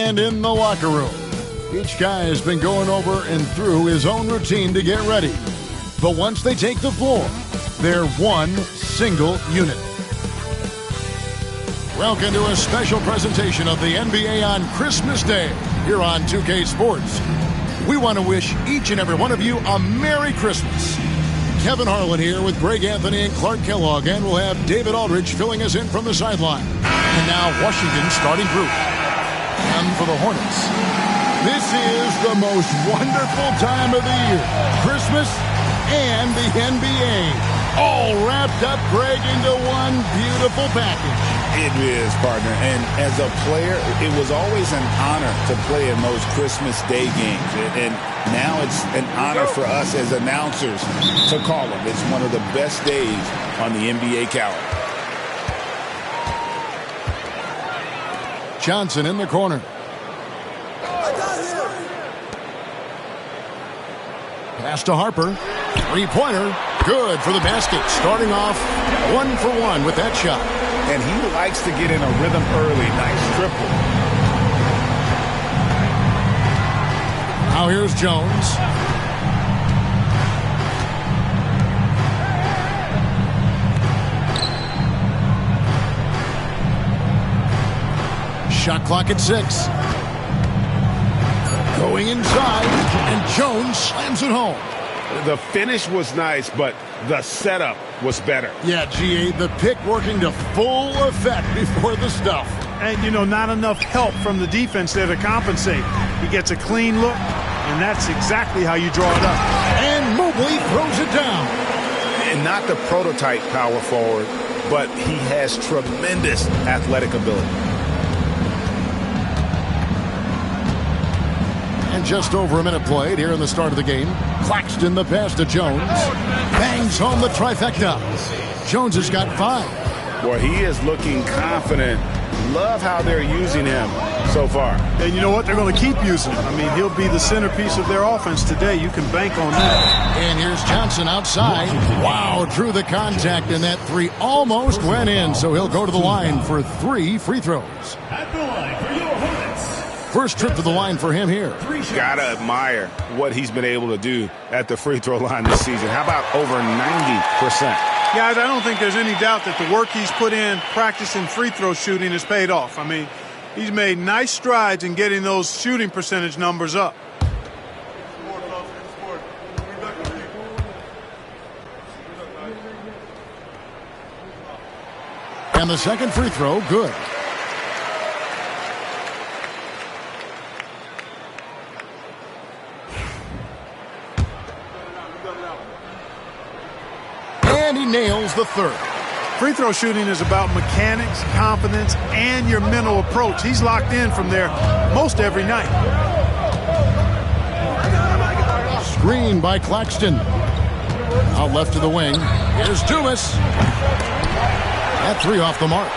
And in the locker room, each guy has been going over and through his own routine to get ready. But once they take the floor, they're one single unit. Welcome to a special presentation of the NBA on Christmas Day here on 2K Sports. We want to wish each and every one of you a Merry Christmas. Kevin Harlan here with Greg Anthony and Clark Kellogg, and we'll have David Aldridge filling us in from the sideline. And now Washington's starting group. And for the Hornets, this is the most wonderful time of the year. Christmas and the NBA. All wrapped up, Greg, into one beautiful package. It is, partner. And as a player, it was always an honor to play in those Christmas Day games. And now it's an honor for us as announcers to call them. It's one of the best days on the NBA calendar. Johnson in the corner. Pass to Harper. Three-pointer. Good for the basket. Starting off 1 for 1 with that shot. And he likes to get in a rhythm early. Nice triple. Now here's Jones. Shot clock at 6. Going inside, and Jones slams it home. The finish was nice, but the setup was better. Yeah, GA, the pick working to full effect before the stuff. And, you know, not enough help from the defense there to compensate. He gets a clean look, and that's exactly how you draw it up. And Mobley throws it down. And not the prototype power forward, but he has tremendous athletic ability. And just over a minute played here in the start of the game. Claxton the pass to Jones. Bangs home the trifecta. Jones has got 5. Well, he is looking confident. Love how they're using him so far. And you know what? They're going to keep using him. I mean, he'll be the centerpiece of their offense today. You can bank on that. And here's Johnson outside. Wow, drew the contact, and that 3 almost went in. So he'll go to the line for 3 free throws. At the line for your Hornets. First trip to the line for him here. Gotta admire what he's been able to do at the free throw line this season. How about over 90%? Guys, I don't think there's any doubt that the work he's put in practicing free throw shooting has paid off. I mean, he's made nice strides in getting those shooting percentage numbers up. And the second free throw, good. And he nails the third. Free throw shooting is about mechanics, confidence, and your mental approach. He's locked in from there most every night. Screen by Claxton. Out left to the wing. Here's Dumas. That 3 off the mark.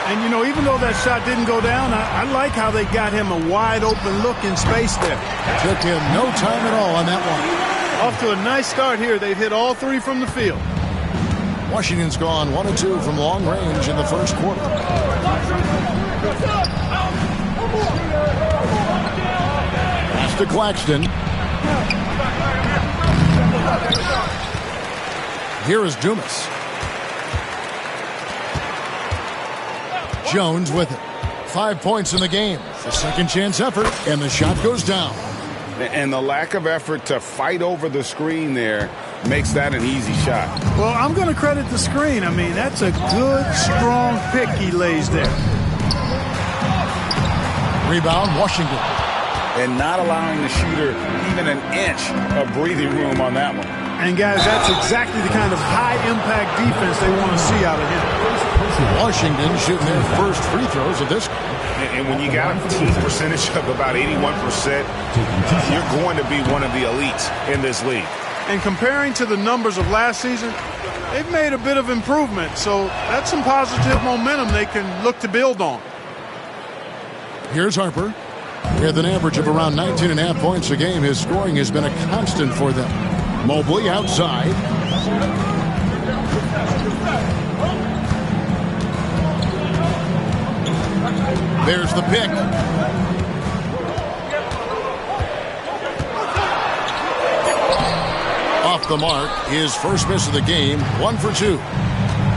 And, you know, even though that shot didn't go down, I like how they got him a wide open look in space there. Took him no time at all on that one. Off to a nice start here. They've hit all 3 from the field. Washington's gone 1 of 2 from long range in the first quarter. Pass to Claxton. Here is Dumas. Jones with it. 5 points in the game. The second chance effort, and the shot goes down. And the lack of effort to fight over the screen there makes that an easy shot. Well, I'm going to credit the screen. I mean, that's a good, strong pick he lays there. Rebound, Washington. And not allowing the shooter even an inch of breathing room on that one. And, guys, that's exactly the kind of high-impact defense they want to see out of him. Washington shooting their first free throws of this game. And when you got a team percentage of about 81%, you're going to be one of the elites in this league. And comparing to the numbers of last season, they've made a bit of improvement. So that's some positive momentum they can look to build on. Here's Harper. With an average of around 19.5 points a game, his scoring has been a constant for them. Mobley outside. There's the pick. the mark. His first miss of the game, 1 for 2.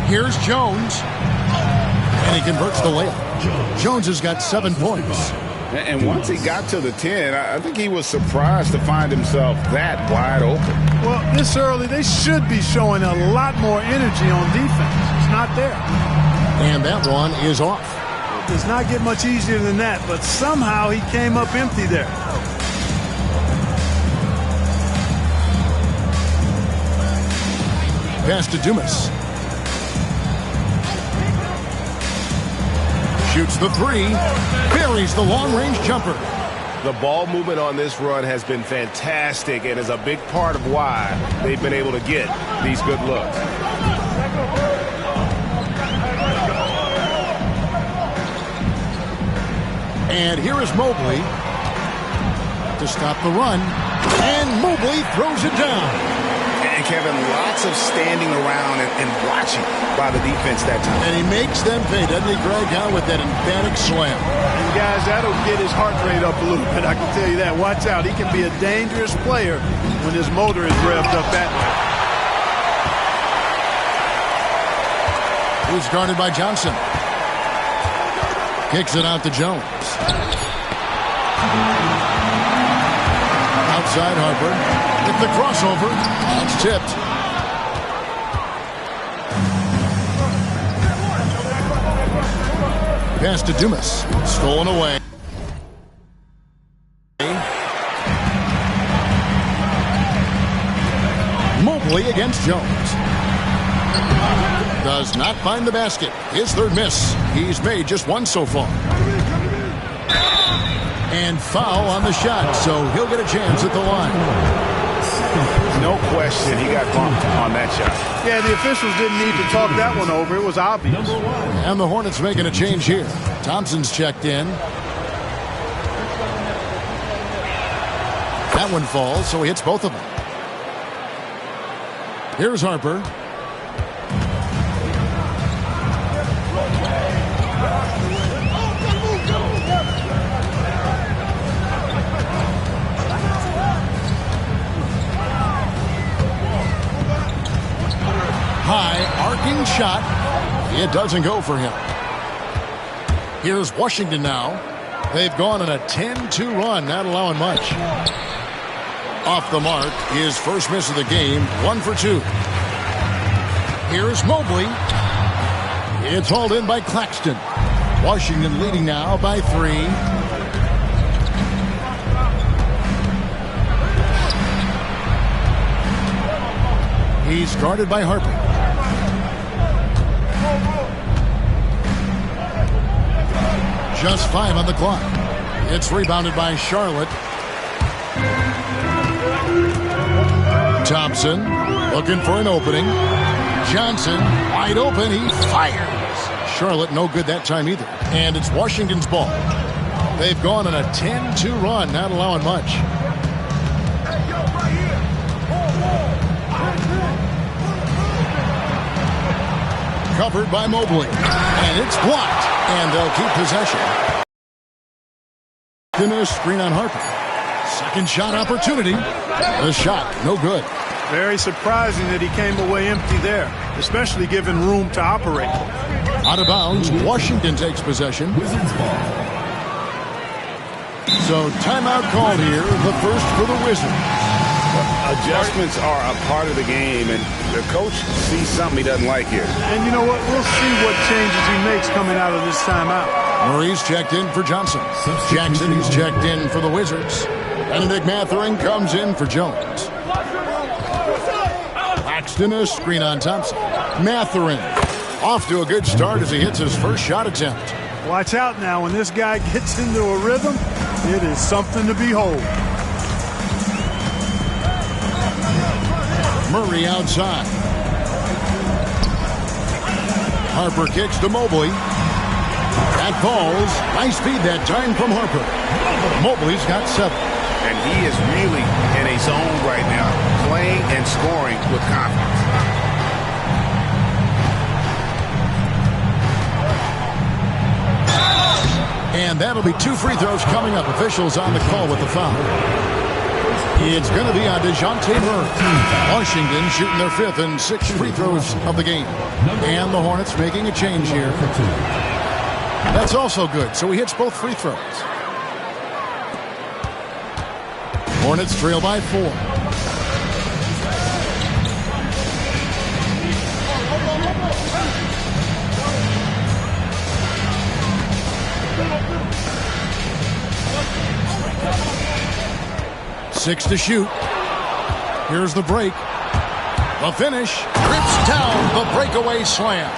Here's Jones. And he converts the layup. Jones has got 7 points. And once he got to the 10, I think he was surprised to find himself that wide open. Well, this early, they should be showing a lot more energy on defense. It's not there. And that one is off. It does not get much easier than that, but somehow he came up empty there. Pass to Dumas. Shoots the 3. Buries the long-range jumper. The ball movement on this run has been fantastic and is a big part of why they've been able to get these good looks. And here is Mobley to stop the run. And Mobley throws it down. And Kevin, lots of standing around and watching by the defense that time. And he makes them pay, doesn't he, Greg, with that emphatic slam. And guys, that'll get his heart rate up a little bit, I can tell you that. Watch out, he can be a dangerous player when his motor is revved up that way. Who's guarded by Johnson. Kicks it out to Jones. Outside Harper with the crossover. It's tipped. Pass to Dumas. Stolen away. Mobley against Jones. Does not find the basket. His third miss. He's made just 1 so far. And foul on the shot, so he'll get a chance at the line. No question, he got bumped on that shot. Yeah, the officials didn't need to talk that one over. It was obvious. And the Hornets making a change here. Thompson's checked in. That one falls, so he hits both of them. Here's Harper. High arcing shot. It doesn't go for him. Here's Washington now. They've gone on a 10-2 run, not allowing much. Off the mark, his first miss of the game, 1 for 2. Here's Mobley. It's hauled in by Claxton. Washington leading now by 3. He's guarded by Harper. Just 5 on the clock. It's rebounded by Charlotte. Thompson looking for an opening. Johnson wide open. He fires. Charlotte no good that time either. And it's Washington's ball. They've gone on a 10-2 run, not allowing much. Covered by Mobley. And it's blocked. And they'll keep possession. Then a screen on Harper. Second shot opportunity. The shot, no good. Very surprising that he came away empty there, especially given room to operate. Out of bounds, Washington takes possession. So timeout called here, the first for the Wizards. Adjustments are a part of the game, and the coach sees something he doesn't like here. And you know what? We'll see what changes he makes coming out of this timeout. Murray's checked in for Johnson. Jackson, he's checked in for the Wizards. Benedict Mathurin comes in for Jones. Claxton, a screen on Thompson. Mathurin off to a good start as he hits his first shot attempt. Watch out now. When this guy gets into a rhythm, it is something to behold. Murray outside. Harper kicks to Mobley. That falls. Nice feed that time from Harper. Mobley's got 7. And he is really in a zone right now, playing and scoring with confidence. And that'll be 2 free throws coming up. Officials on the call with the foul. It's going to be on DeJounte Murray. Washington shooting their 5th and 6th free throws of the game. And the Hornets making a change here. That's also good, so he hits both free throws. Hornets trail by 4. Six to shoot. Here's the break. The finish. Rips down the breakaway slam.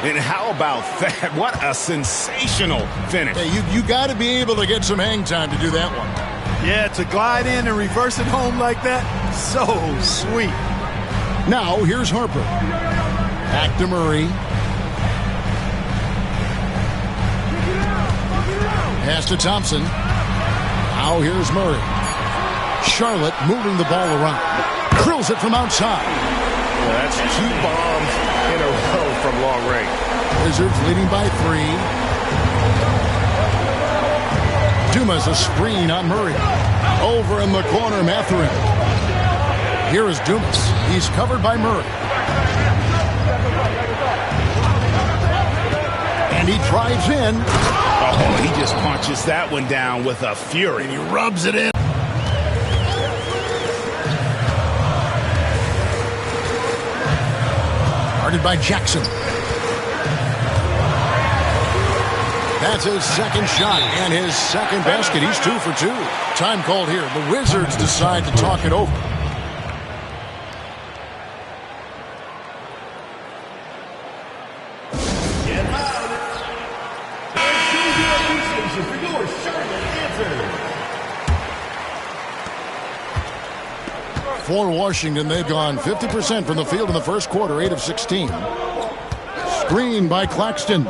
And how about that? What a sensational finish. Hey, you got to be able to get some hang time to do that one. Yeah, to glide in and reverse it home like that, so sweet. Now, here's Harper. Back to Murray. Pass to Thompson. Now here's Murray. Charlotte moving the ball around. Drills it from outside. Well, that's 2 bombs in a row from long range. Wizards leading by 3. Dumas a screen on Murray. Over in the corner, Mathurin. Here is Dumas. He's covered by Murray. And he drives in. Oh, he just punches that one down with a fury. And he rubs it in. Guarded by Jackson. That's his second shot and his second basket. He's 2 for 2. Time called here. The Wizards decide to talk it over. Get loud. And show your appreciation for your Charlotte answer. For Washington, they've gone 50% from the field in the first quarter, 8 of 16. Screen by Claxton.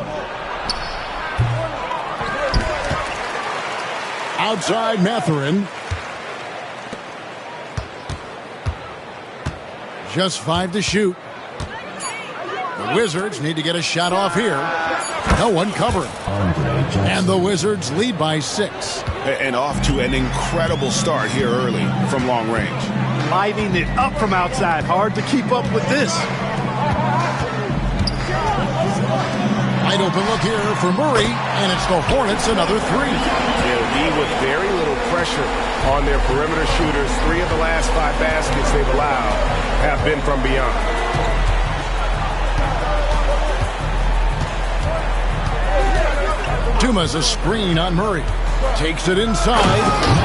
Outside Mathurin. Just 5 to shoot. The Wizards need to get a shot off here. No one covering. And the Wizards lead by 6. And off to an incredible start here early from long range. Lighting it up from outside. Hard to keep up with this. Wide open look here for Murray, and it's the Hornets another 3. They'll lead with very little pressure on their perimeter shooters. 3 of the last 5 baskets they've allowed have been from beyond. Dumas a screen on Murray. Takes it inside,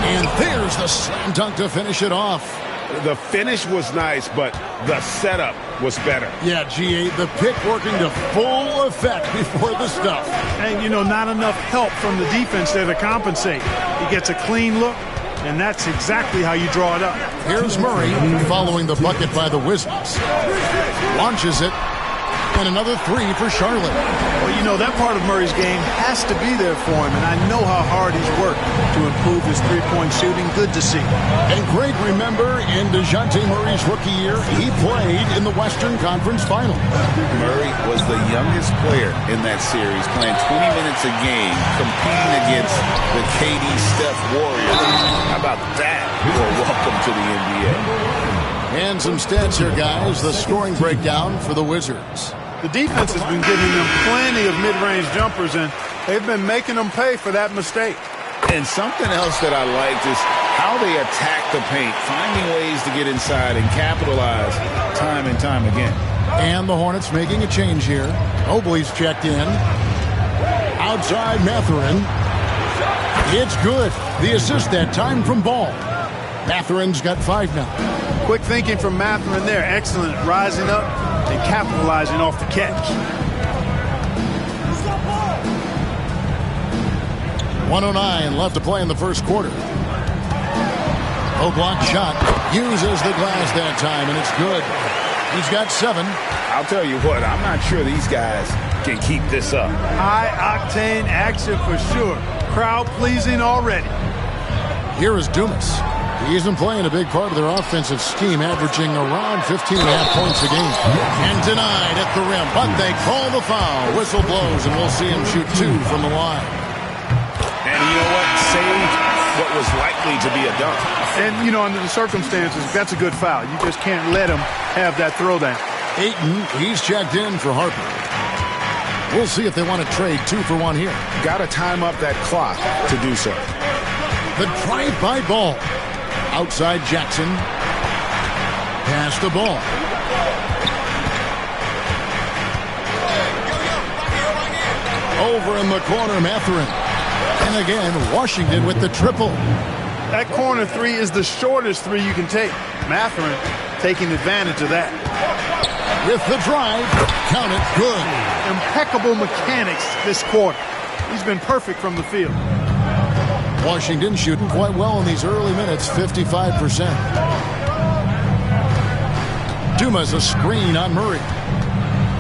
and there's the slam dunk to finish it off. The finish was nice, but the setup was better. Yeah, G8, the pick working to full effect before the stuff. And, you know, not enough help from the defense there to compensate. He gets a clean look, and that's exactly how you draw it up. Here's Murray following the bucket by the Wizards. Launches it, and another 3 for Charlotte. Well, you know, that part of Murray's game has to be there for him, and I know how hard he's worked to improve his three-point shooting. Good to see. And Greg, remember, in DeJounte Murray's rookie year, he played in the Western Conference Final. Murray was the youngest player in that series, playing 20 minutes a game, competing against the KD Steph Warriors. How about that for a welcome to the NBA? And some stats here, guys. The scoring breakdown for the Wizards. The defense has been giving them plenty of mid-range jumpers, and they've been making them pay for that mistake. And something else that I liked is how they attack the paint, finding ways to get inside and capitalize time and time again. And the Hornets making a change here. Mobley's checked in. Outside Mathurin. It's good. The assist that time from Ball. Mathurin's got 5 now. Quick thinking from Mathurin there. Excellent. Rising up and capitalizing off the catch. 1:09 left to play in the first quarter. O'Block shot. Uses the glass that time, and it's good. He's got 7. I'll tell you what, I'm not sure these guys can keep this up. High-octane action for sure. Crowd pleasing already. Here is Dumas. He's been playing a big part of their offensive scheme, averaging around 15.5 points a game. And denied at the rim, but they call the foul. Whistle blows, and we'll see him shoot 2 from the line. And you know what? Saved what was likely to be a dunk. And, you know, under the circumstances, that's a good foul. You just can't let him have that throwdown. Ayton, he's checked in for Harper. We'll see if they want to trade 2 for 1 here. Got to time up that clock to do so. The drive-by ball. Outside Jackson. Pass the ball. Over in the corner, Mathurin. And again, Washington with the triple. That corner three is the shortest three you can take. Mathurin taking advantage of that. With the drive, count it, good. Impeccable mechanics this quarter. He's been perfect from the field. Washington shooting quite well in these early minutes, 55%. Dumas a screen on Murray.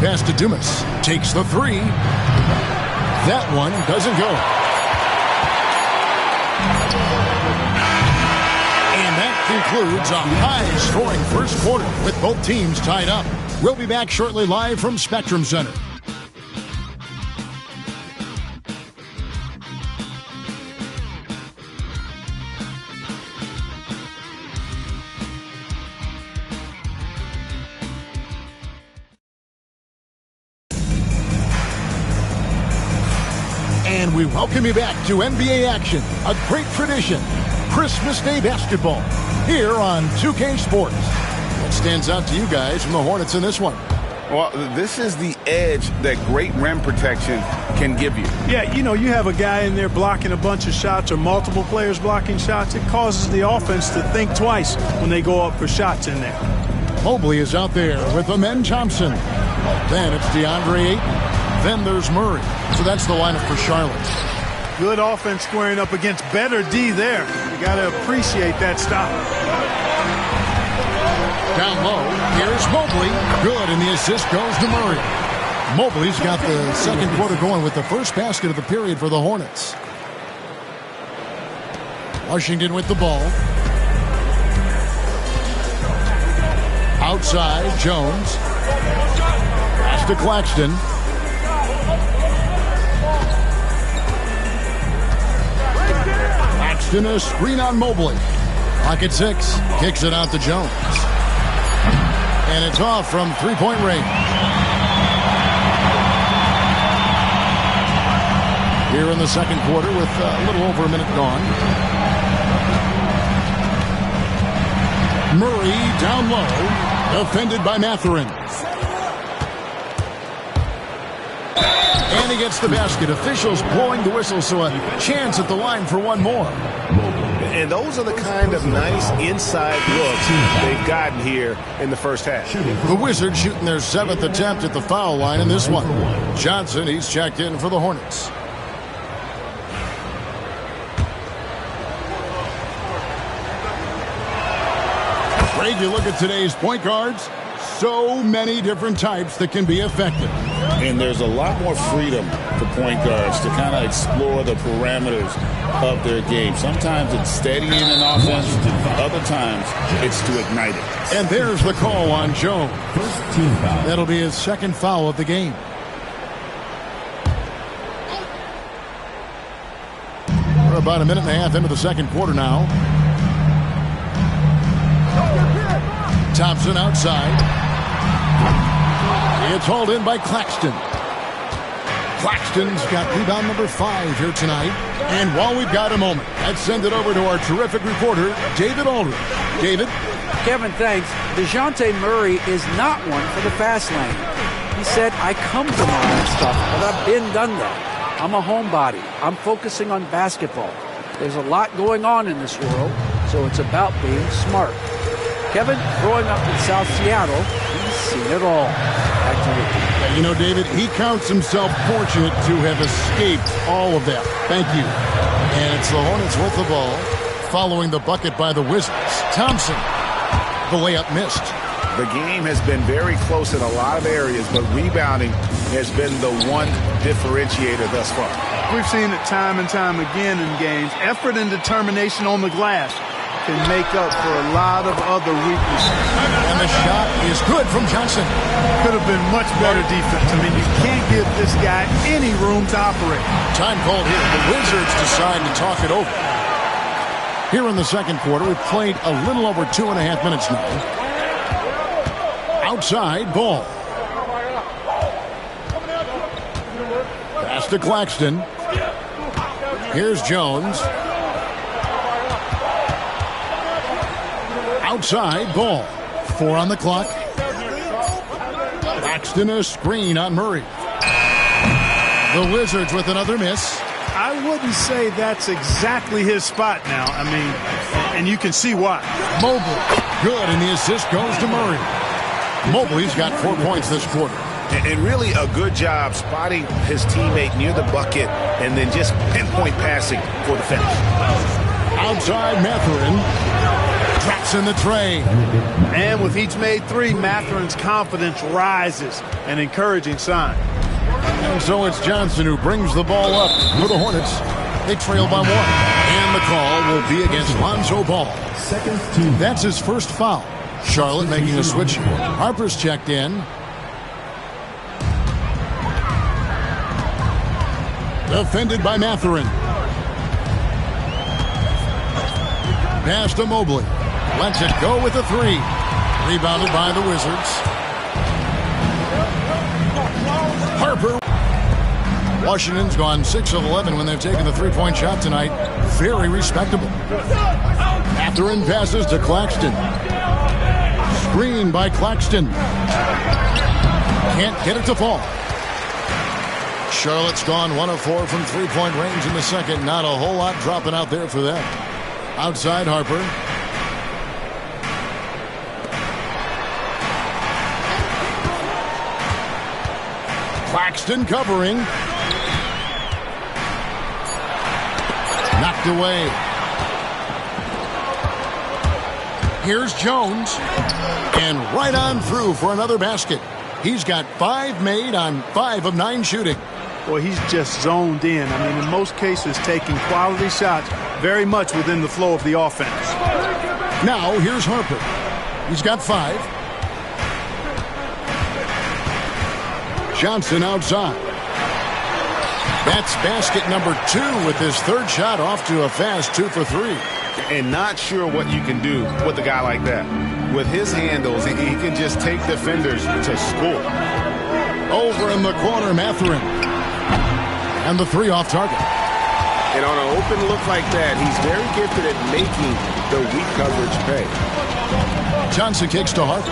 Pass to Dumas. Takes the three. That one doesn't go. And that concludes a high-scoring first quarter with both teams tied up. We'll be back shortly live from Spectrum Center. And we welcome you back to NBA action, a great tradition, Christmas Day basketball, here on 2K Sports. What stands out to you guys from the Hornets in this one? Well, this is the edge that great rim protection can give you. Yeah, you know, you have a guy in there blocking a bunch of shots or multiple players blocking shots. It causes the offense to think twice when they go up for shots in there. Mobley is out there with Amen Thompson. Then it's DeAndre Ayton. Then there's Murray. So that's the lineup for Charlotte. Good offense squaring up against better D there. You got to appreciate that stop. Down low, here's Mobley. Good, and the assist goes to Murray. Mobley's got the second quarter going with the first basket of the period for the Hornets. Washington with the ball. Outside, Jones. Pass to Claxton. Claxton a screen on Mobley. Clock at 6. Kicks it out to Jones. And it's off from three-point range. Here in the second quarter with a little over a minute gone. Murray down low. Defended by Mathurin. And he gets the basket. Officials blowing the whistle, so a chance at the line for one more. And those are the kind of nice inside looks they've gotten here in the first half. The Wizards shooting their 7th attempt at the foul line in this one. Johnson, he's checked in for the Hornets. Greg, you look at today's point guards, so many different types that can be effective. And there's a lot more freedom for point guards to kind of explore the parameters of their game. Sometimes it's steadying an offense. Other times it's to ignite it. And there's the call on Jones. That'll be his second foul of the game. We're about a minute and a half into the second quarter now. Thompson outside. It's hauled in by Claxton. Claxton's got rebound number 5 here tonight. And while we've got a moment, let's send it over to our terrific reporter, David Aldridge. David? Kevin, thanks. DeJounte Murray is not one for the fast lane. He said, I come from all that stuff, but I've been done that. I'm a homebody. I'm focusing on basketball. There's a lot going on in this world, so it's about being smart. Kevin, growing up in South Seattle, he's seen it all. Back to you. You know, David, he counts himself fortunate to have escaped all of that. Thank you. And it's the Hornets with the ball, following the bucket by the Wizards. Thompson, the layup missed. The game has been very close in a lot of areas, but rebounding has been the one differentiator thus far. We've seen it time and time again in games. Effort and determination on the glass can make up for a lot of other weaknesses. And the shot is good from Johnson. Could have been much better defense. I mean, you can't give this guy any room to operate. Time called here. The Wizards decide to talk it over. Here in the second quarter, we've played a little over 2.5 minutes now. Outside, ball. Pass to Claxton. Here's Jones. Outside, ball. 4 on the clock. Claxton, a screen on Murray. The Wizards with another miss. I wouldn't say that's exactly his spot now. I mean, and you can see why. Mobley, good, and the assist goes to Murray. Mobley's got 4 points this quarter. And really a good job spotting his teammate near the bucket and then just pinpoint passing for the finish. Outside, Mathurin. Traps in the tray. And with each made three, Matherin's confidence rises, an encouraging sign. And so it's Johnson who brings the ball up for the Hornets. They trail by 1. And the call will be against Lonzo Ball. That's his first foul. Charlotte making a switch here. Harper's checked in. Defended by Mathurin. Pass to Mobley. Lets it go with a 3. Rebounded by the Wizards. Harper. Washington's gone 6 of 11 when they've taken the 3-point shot tonight. Very respectable. Mathurin passes to Claxton. Screen by Claxton. Can't get it to fall. Charlotte's gone 1 of 4 from 3-point range in the second. Not a whole lot dropping out there for them. Outside Harper. Claxton covering. Knocked away. Here's Jones. And right on through for another basket. He's got 5 made on 5 of 9 shooting. Boy, he's just zoned in. I mean, in most cases, taking quality shots very much within the flow of the offense. Now, here's Harper. He's got 5. Johnson outside. That's basket number 2 with his third shot off to a fast 2 for 3. And not sure what you can do with a guy like that. With his handles, he can just take defenders to school. Over in the corner, Mathurin. And the 3 off target. And on an open look like that, he's very gifted at making the weak coverage pay. Johnson kicks to Harper.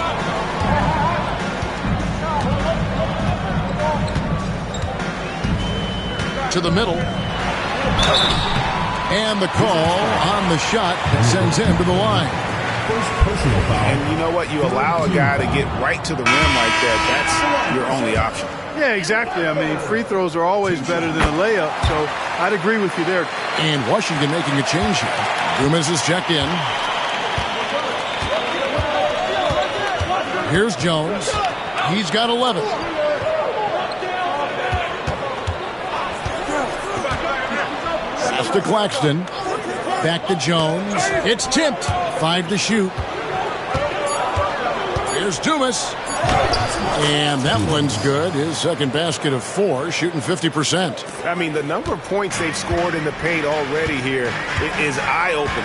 To the middle. And the call on the shot sends him to the line. And you know what? You allow a guy to get right to the rim like that. That's your only option. Yeah, exactly. I mean, free throws are always better than a layup, so I'd agree with you there. And Washington making a change here. Dumas is checked in. Here's Jones. He's got 11. Pass to Claxton. Back to Jones. It's tipped. 5 to shoot. Here's Dumas. And that one's good. His second basket of 4, shooting 50%. I mean, the number of points they've scored in the paint already here is eye-opening.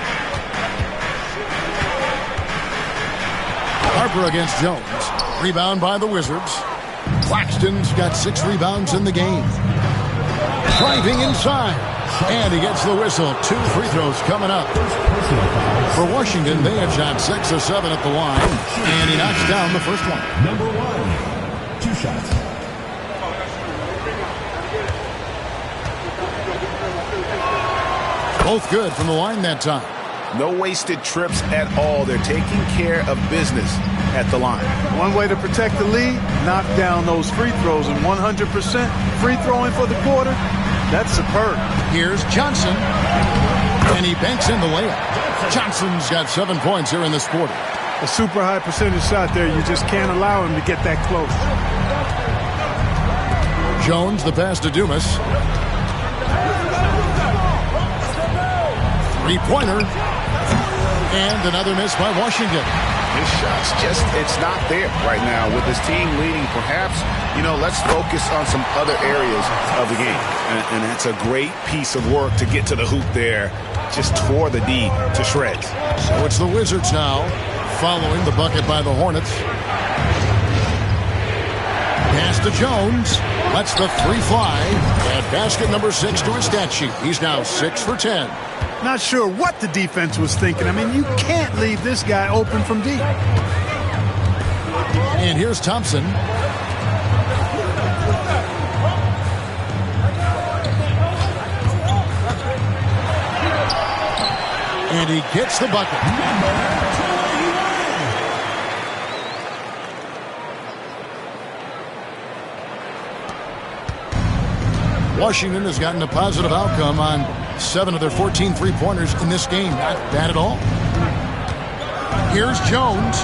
Harper against Jones. Rebound by the Wizards. Claxton's got 6 rebounds in the game. Driving inside. And he gets the whistle. 2 free throws coming up. For Washington, they have shot 6 of 7 at the line. And he knocks down the first one. Number 1, 2 shots. Both good from the line that time. No wasted trips at all. They're taking care of business at the line. One way to protect the lead, knock down those free throws, and 100% free throwing for the quarter. That's superb. Here's Johnson. And he banks in the layup. Johnson's got 7 points here in this quarter. A super high percentage shot there. You just can't allow him to get that close. Jones, the pass to Dumas. 3-pointer. And another miss by Washington. His shot's just, it's not there right now. With his team leading, perhaps, let's focus on some other areas of the game. And that's a great piece of work to get to the hoop there. Just tore the D to shreds. So it's the Wizards now, following the bucket by the Hornets. Pass to Jones. Lets the three fly. And basket number 6 to his stat sheet. He's now 6 for 10. Not sure what the defense was thinking. I mean, you can't leave this guy open from deep. And here's Thompson. And he gets the bucket. Washington has gotten a positive outcome on 7 of their 14 three-pointers in this game. Not bad at all. Here's Jones.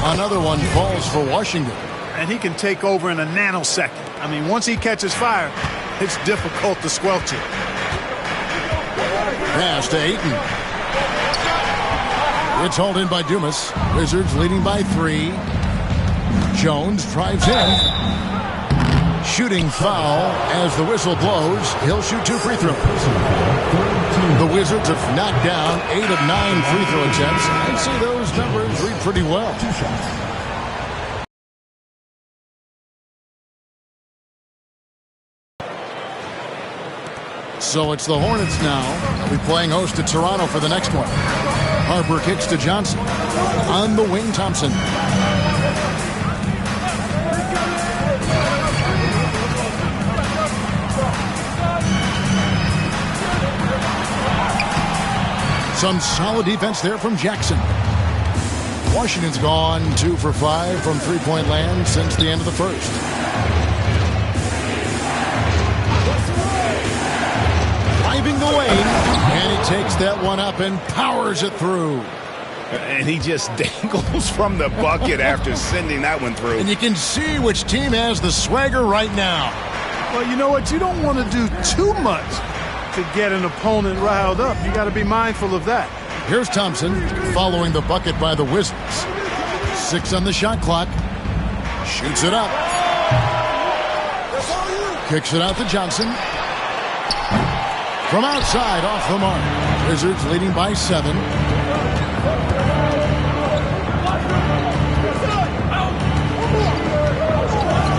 Another one falls for Washington. And he can take over in a nanosecond. I mean, once he catches fire, it's difficult to squelch it. Pass to Ayton. It's hauled in by Dumas. Wizards leading by 3. Jones drives in. Shooting foul as the whistle blows. He'll shoot 2 free throws. The Wizards have knocked down 8 of 9 free throw attempts. I'd say those numbers read pretty well. So it's the Hornets now. They'll be playing host to Toronto for the next one. Harper kicks to Johnson. On the wing, Thompson. Some solid defense there from Jackson. Washington's gone 2 for 5 from three-point land since the end of the first. Driving the lane, and he takes that one up and powers it through. And he just dangles from the bucket after sending that one through. And you can see which team has the swagger right now. Well, you know what? You don't want to do too much to get an opponent riled up. You got to be mindful of that. Here's Thompson following the bucket by the Wizards. 6 on the shot clock. Shoots it up. Kicks it out to Johnson. From outside, off the mark. Wizards leading by 7.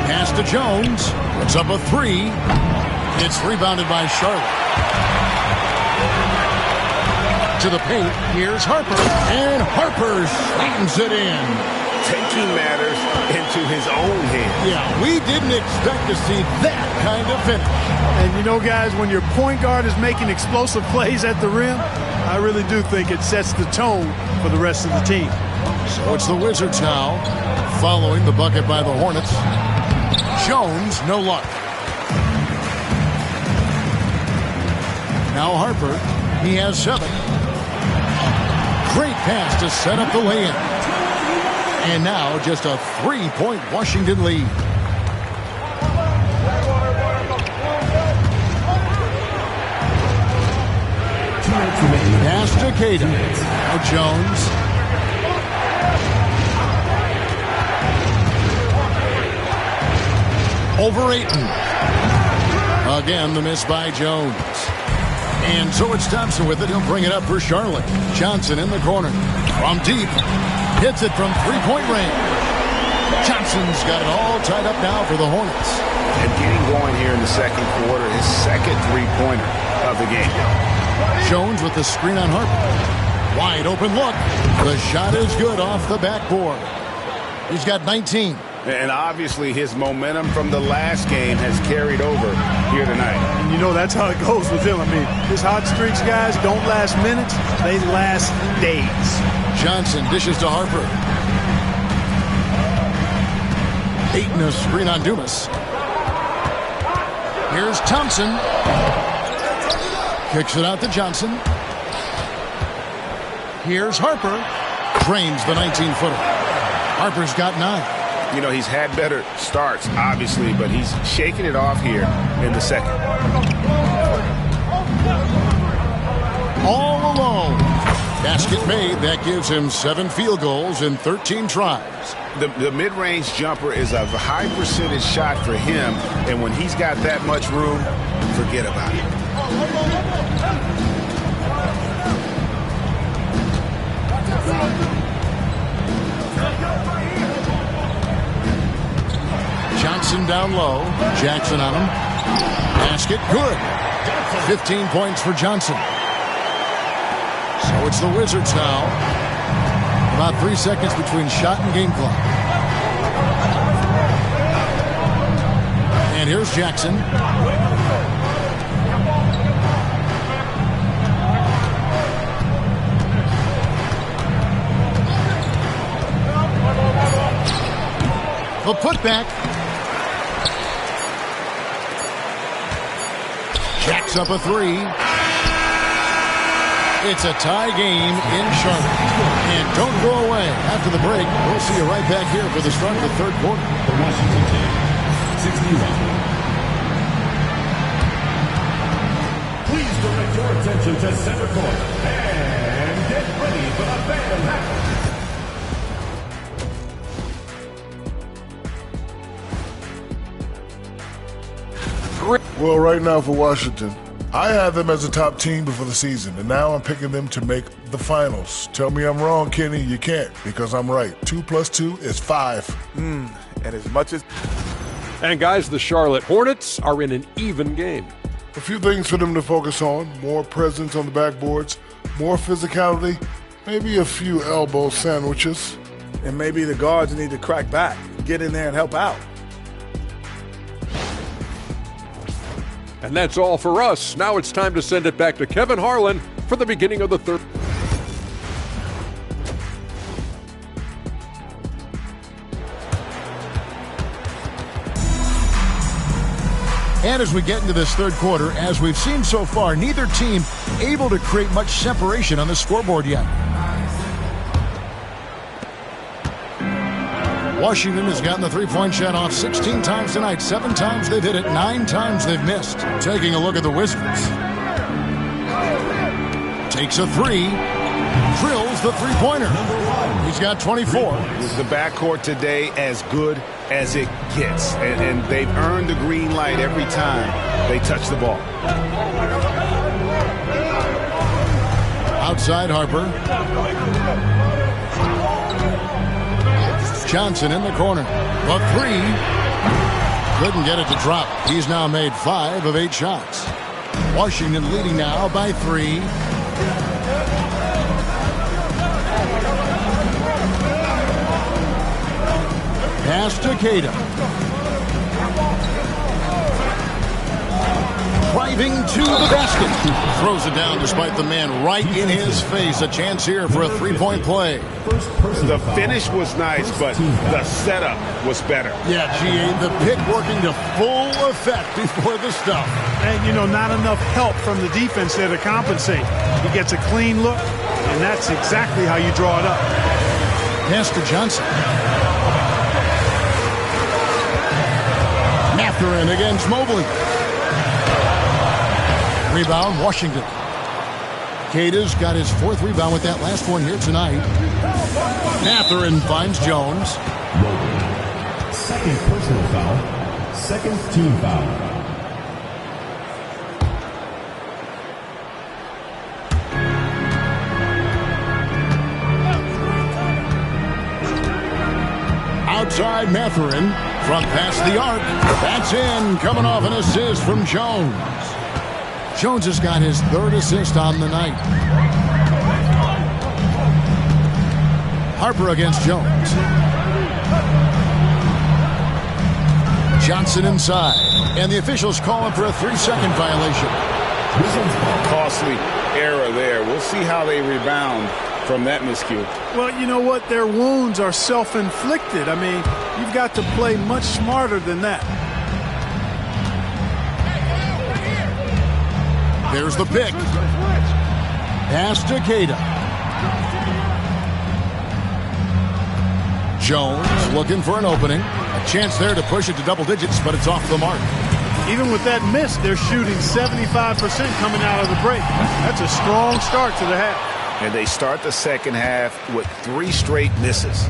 Pass to Jones. Puts up a 3. It's rebounded by Charlotte. To the paint, here's Harper. And Harper slams it in. Taking matters into his own hands. Yeah, we didn't expect to see that kind of finish. And you know, guys, when your point guard is making explosive plays at the rim, I really do think it sets the tone for the rest of the team. So it's the Wizards now, following the bucket by the Hornets. Jones, no luck. Now Harper, he has 7. Great pass to set up the lay-in. And now just a 3-point Washington lead. Pass to Cada. Now Jones. Over Ayton. Again, the miss by Jones. And so it's Thompson with it. He'll bring it up for Charlotte. Johnson in the corner. From deep. Hits it from three-point range. Johnson's got it all tied up now for the Hornets. And getting going here in the second quarter, his second three-pointer of the game. Jones with the screen on Harper. Wide open look. The shot is good off the backboard. He's got 19. And obviously his momentum from the last game has carried over here tonight. And you know that's how it goes with him. I mean, his hot streaks, guys, don't last minutes. They last days. Johnson dishes to Harper. Ayton a screen on Dumas. Here's Thompson. Kicks it out to Johnson. Here's Harper. Drains the 19-footer. Harper's got 9. You know, he's had better starts, obviously, but he's shaking it off here in the second. All alone. Basket made. That gives him 7 field goals in 13 tries. The mid-range jumper is a high percentage shot for him, and when he's got that much room, forget about it. Johnson down low. Jackson on him. Basket good. 15 points for Johnson. So it's the Wizards now. About 3 seconds between shot and game clock. And here's Jackson. The putback. Jacks up a 3. It's a tie game in Charlotte. And don't go away. After the break, we'll see you right back here for the start of the third quarter. The Washington team, 61. Please direct your attention to center court and get ready for the Phantom Half. Well, right now for Washington, I had them as a top team before the season, and now I'm picking them to make the finals. Tell me I'm wrong, Kenny. You can't, because I'm right. 2 + 2 is 5. And as much as... And guys, the Charlotte Hornets are in an even game. A few things for them to focus on. More presence on the backboards, more physicality, maybe a few elbow sandwiches. And maybe the guards need to crack back, get in there and help out. And that's all for us. Now it's time to send it back to Kevin Harlan for the beginning of the third. And as we get into this third quarter, as we've seen so far, neither team able to create much separation on the scoreboard yet. Washington has gotten the three-point shot off 16 times tonight. 7 times they've hit it, 9 times they've missed. Taking a look at the Wizards. Takes a 3. Drills the three-pointer. He's got 24. The backcourt today as good as it gets. And they've earned the green light every time they touch the ball. Outside Harper. Johnson in the corner. The 3. Couldn't get it to drop. He's now made 5 of 8 shots. Washington leading now by 3. Pass to CHA DEC. Driving to the basket. Throws it down despite the man right in his face. A chance here for a three-point play. The finish was nice, but the setup was better. Yeah, GA, the pick working to full effect before the stuff. And, you know, not enough help from the defense there to compensate. He gets a clean look, and that's exactly how you draw it up. Pass to Johnson. Mathurin against Mobley. Rebound, Washington. CHA DEC's got his 4th rebound with that last one here tonight. Mathurin finds Jones. Second personal foul. Second team foul. Outside Mathurin from past the arc. That's in, coming off an assist from Jones. Jones has got his 3rd assist on the night. Harper against Jones. Johnson inside. And the officials call him for a 3-second violation. Costly error there. We'll see how they rebound from that miscue. Well, you know what? Their wounds are self-inflicted. I mean, you've got to play much smarter than that. There's the pick. Pass to CHA DEC. Jones looking for an opening. A chance there to push it to double digits, but it's off the mark. Even with that miss, they're shooting 75% coming out of the break. That's a strong start to the half. And they start the second half with 3 straight misses.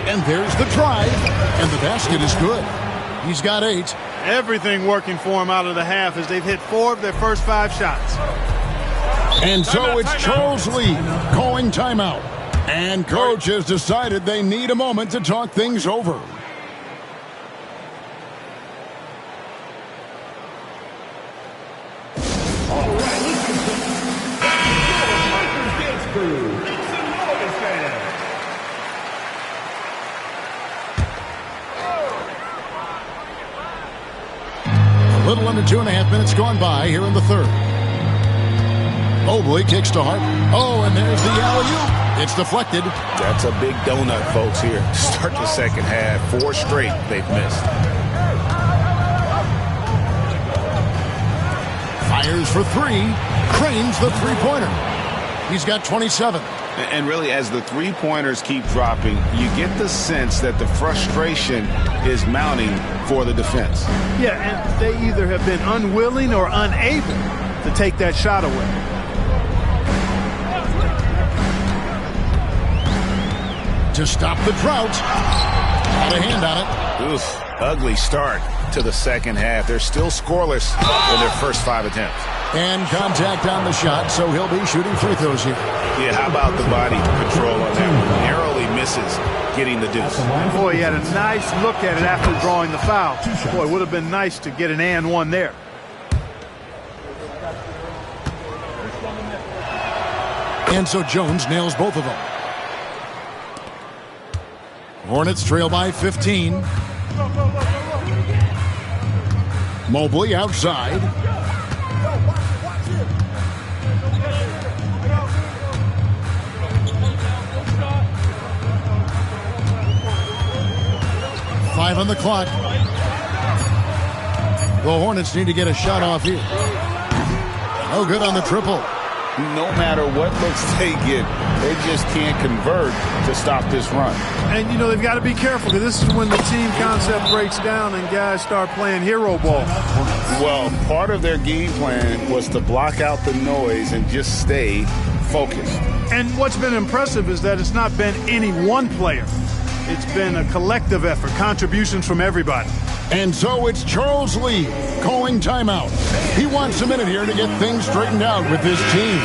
And there's the drive, and the basket is good. He's got 8. Everything working for him out of the half as they've hit 4 of their first 5 shots. And so it's Charles Lee calling timeout. And coach has decided they need a moment to talk things over. A little under 2.5 minutes gone by here in the third. Mobley kicks to Hart. Oh, and there's the alley-oop. It's deflected. That's a big donut, folks, here. Start the second half. 4 straight they've missed. Fires for 3. Cranes the three-pointer. He's got 27. And really, as the three-pointers keep dropping, you get the sense that the frustration is mounting for the defense. Yeah, and they either have been unwilling or unable to take that shot away. To stop the drought. Got a hand on it. Oof, ugly start to the second half. They're still scoreless in their first 5 attempts. And contact on the shot, so he'll be shooting free throws here. Yeah, how about the body control on that one? Narrowly misses getting the deuce. Boy, he had a nice look at it after drawing the foul. Boy, it would have been nice to get an and one there. And so Jones nails both of them. Hornets trail by 15. Mobley outside. Five on the clock. The Hornets need to get a shot off here. No good on the triple. No matter what looks they get, they just can't convert to stop this run. And, you know, they've got to be careful because this is when the team concept breaks down and guys start playing hero ball. Well, part of their game plan was to block out the noise and just stay focused. And what's been impressive is that it's not been any one player. It's been a collective effort, contributions from everybody. And so it's Charles Lee calling timeout. He wants a minute here to get things straightened out with this team.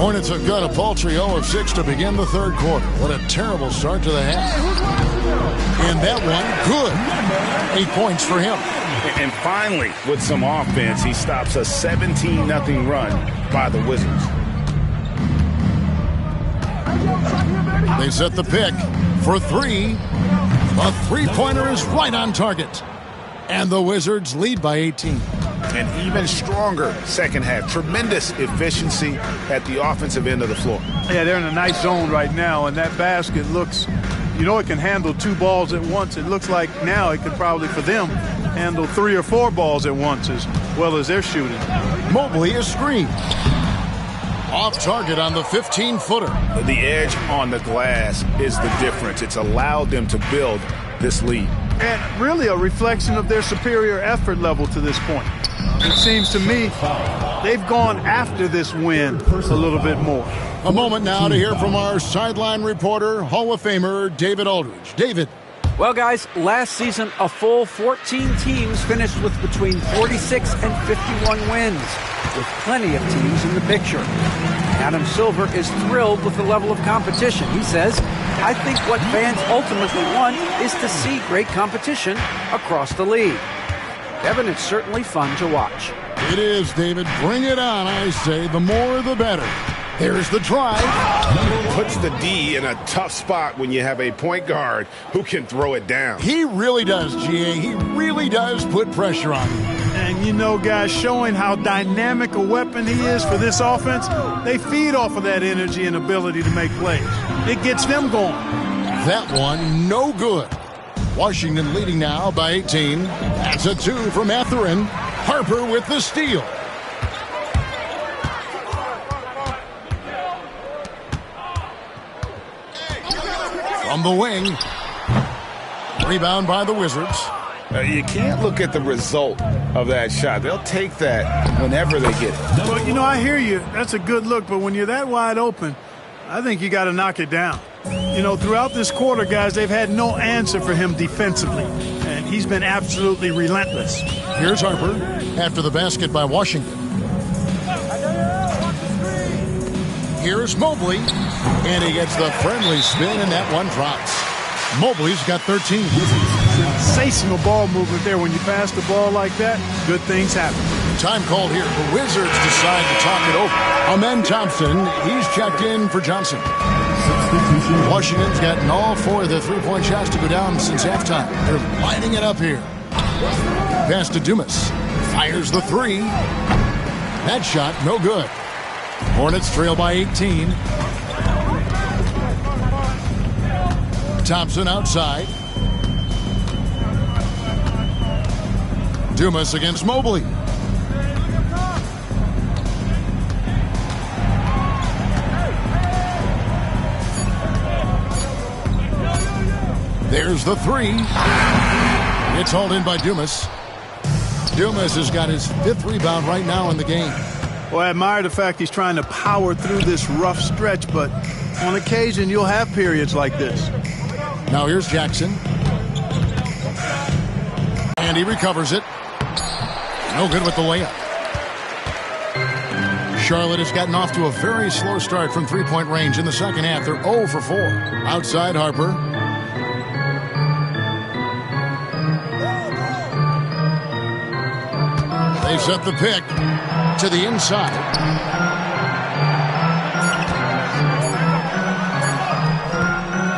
Hornets have got a paltry 0 of 6 to begin the third quarter. What a terrible start to the half. And that one, good. 8 points for him. And finally, with some offense, he stops a 17-0 run by the Wizards. They set the pick for 3. The three-pointer is right on target. And the Wizards lead by 18. An even stronger second half. Tremendous efficiency at the offensive end of the floor. Yeah, they're in a nice zone right now, and that basket looks, you know, it can handle 2 balls at once. It looks like now it could probably, for them, handle 3 or 4 balls at once as well as they're shooting. Mobley is screened. Off target on the 15-footer. The edge on the glass is the difference. It's allowed them to build this lead. And really a reflection of their superior effort level to this point. It seems to me they've gone after this win a little bit more. A moment now to hear from our sideline reporter, Hall of Famer David Aldridge. David. Well, guys, last season, a full 14 teams finished with between 46 and 51 wins, with plenty of teams in the picture. Adam Silver is thrilled with the level of competition. He says, I think what fans ultimately want is to see great competition across the league. Evan, it's certainly fun to watch. It is, David. Bring it on, I say. The more, the better. There's the drive. Puts the D in a tough spot when you have a point guard who can throw it down. He really does, GA. He really does put pressure on him. And, you know, guys, showing how dynamic a weapon he is for this offense, they feed off of that energy and ability to make plays. It gets them going. That one, no good. Washington leading now by 18. That's a 2 from Etherin. Harper with the steal. From the wing. Rebound by the Wizards. You can't look at the result of that shot. They'll take that whenever they get it. Well, you know, I hear you. That's a good look, but when you're that wide open, I think you got to knock it down. You know, throughout this quarter, guys, they've had no answer for him defensively, and he's been absolutely relentless. Here's Harper after the basket by Washington. Here's Mobley, and he gets the friendly spin, and that one drops. Mobley's got 13. Sensational ball movement there. When you pass the ball like that, good things happen. Time called here. The Wizards decide to talk it over. Amen Thompson, he's checked in for Johnson. Washington's gotten all 4 of their three-point shots to go down since halftime. They're lining it up here. Pass to Dumas. Fires the 3. That shot, no good. Hornets trail by 18. Thompson outside. Dumas against Mobley. There's the 3. It's hauled in by Dumas. Dumas has got his 5th rebound right now in the game. Well, I admire the fact he's trying to power through this rough stretch, but on occasion you'll have periods like this. Now here's Jackson. And he recovers it. No good with the layup. Charlotte has gotten off to a very slow start from three-point range in the second half. They're 0 for 4. Outside Harper. They set the pick to the inside.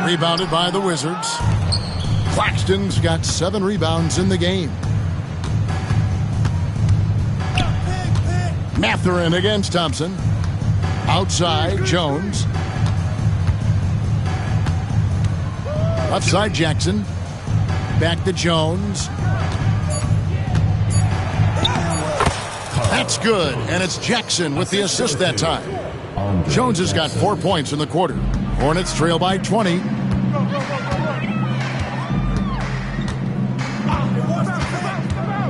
Rebounded by the Wizards. Claxton's got 7 rebounds in the game. Mathurin against Thompson. Outside, Jones. Left side, Jackson. Back to Jones. That's good, and it's Jackson with the assist that time. Jones has got 4 points in the quarter. Hornets trail by 20.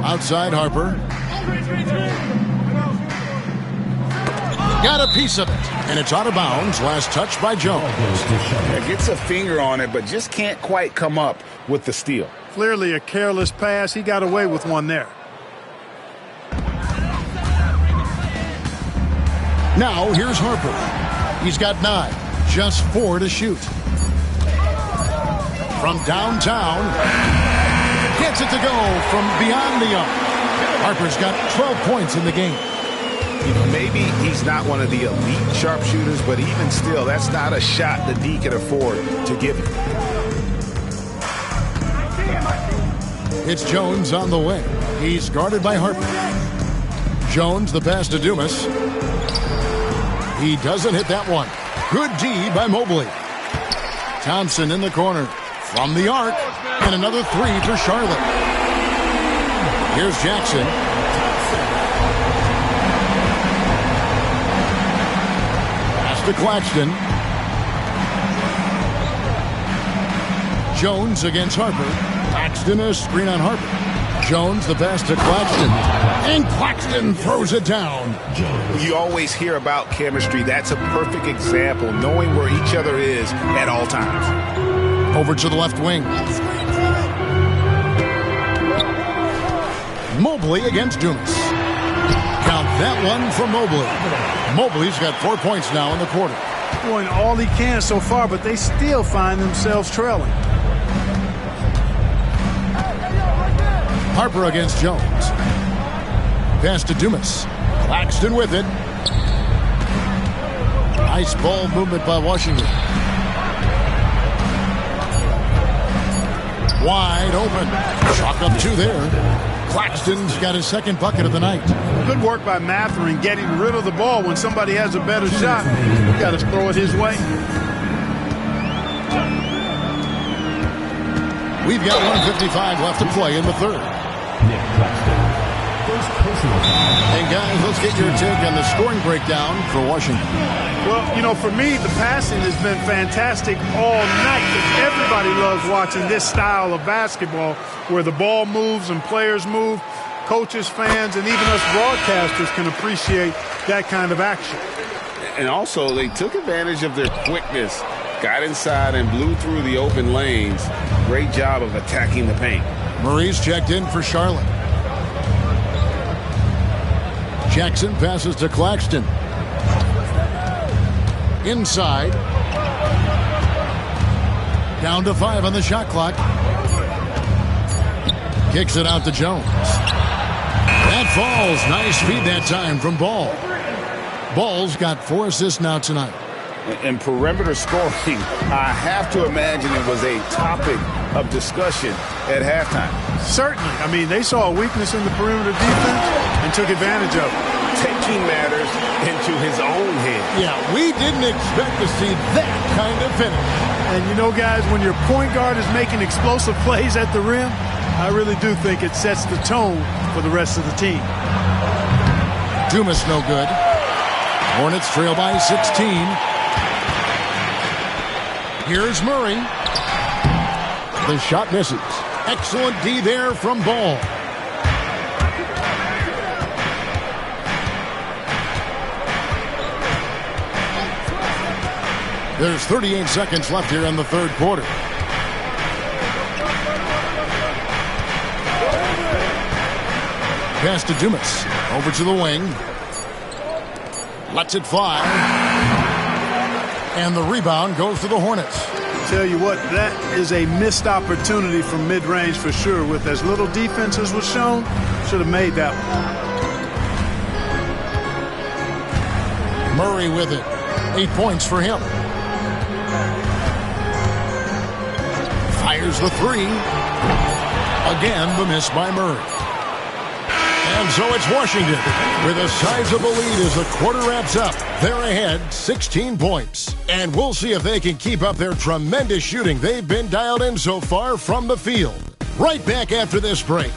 Outside Harper. Got a piece of it, and it's out of bounds. Last touch by Jones. Gets a finger on it, but just can't quite come up with the steal. Clearly a careless pass. He got away with one there. Now here's Harper. He's got 9, just 4 to shoot. From downtown, gets it to go from beyond the arc. Harper's got 12 points in the game. You know, maybe he's not one of the elite sharpshooters, but even still, that's not a shot that D can afford to give him. It's Jones on the way. He's guarded by Harper. Jones, the pass to Dumas. He doesn't hit that one. Good D by Mobley. Thompson in the corner. From the arc. And another 3 for Charlotte. Here's Jackson. Pass to Claxton. Jones against Harper. Claxton a screen on Harper. Jones the pass to Claxton. And Claxton throws it down. You always hear about chemistry. That's a perfect example, knowing where each other is at all times. Over to the left wing. Mobley against Dumas. Count that one for Mobley. Mobley's got 4 points now in the quarter. Doing all he can so far, but they still find themselves trailing. Harper against Jones. Pass to Dumas. Claxton with it. Nice ball movement by Washington. Wide open. Chalk up 2 there. Claxton's got his 2nd bucket of the night. Good work by Mathurin getting rid of the ball. When somebody has a better shot, you got to throw it his way. We've got 1:55 left to play in the third. first personal foul. And guys, let's get your take on the scoring breakdown for Washington. Well, you know, for me, the passing has been fantastic all night. Everybody loves watching this style of basketball where the ball moves and players move. Coaches, fans, and even us broadcasters can appreciate that kind of action. And also, they took advantage of their quickness, got inside and blew through the open lanes. Great job of attacking the paint. Murray's checked in for Charlotte. Jackson passes to Claxton. Inside. Down to 5 on the shot clock. Kicks it out to Jones. That falls. Nice feed that time from Ball. Ball's got 4 assists now tonight. And perimeter scoring, I have to imagine it was a topic of discussion at halftime. Certainly. I mean, they saw a weakness in the perimeter defense and took advantage of it. Taking matters into his own hands. Yeah, we didn't expect to see that kind of finish. And you know, guys, when your point guard is making explosive plays at the rim, I really do think it sets the tone for the rest of the team. Dumas no good. Hornets trail by 16. Here's Murray. The shot misses. Excellent D there from Ball. There's 38 seconds left here in the third quarter. Pass to Dumas. Over to the wing. Lets it fly. And the rebound goes to the Hornets. Tell you what, that is a missed opportunity from mid-range for sure. With as little defense as was shown, should have made that one. Murray with it. 8 points for him. Fires the 3. Again, the miss by Murray. And so it's Washington with a sizable lead as the quarter wraps up. They're ahead 16 points. And we'll see if they can keep up their tremendous shooting they've been dialed in so far from the field. Right back after this break.